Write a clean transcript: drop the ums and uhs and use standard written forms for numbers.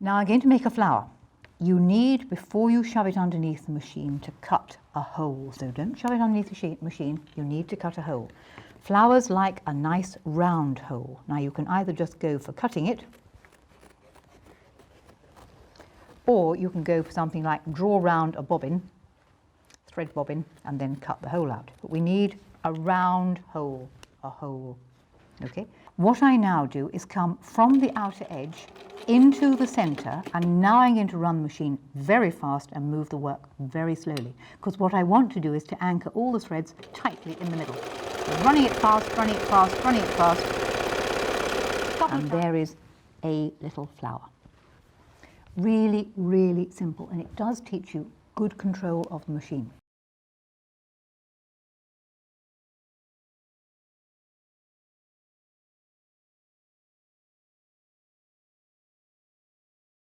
Now I'm going to make a flower. You need, before you shove it underneath the machine, to cut a hole. So don't shove it underneath the machine, you need to cut a hole. Flowers like a nice round hole. Now you can either just go for cutting it, or you can go for something like draw round a bobbin, thread bobbin, and then cut the hole out. But we need a round hole, a hole, okay? What I now do is come from the outer edge into the center, and now I'm going to run the machine very fast and move the work very slowly, because what I want to do is to anchor all the threads tightly in the middle. So running it fast, running it fast, running it fast, and there is a little flower. Really, really simple, and it does teach you good control of the machine.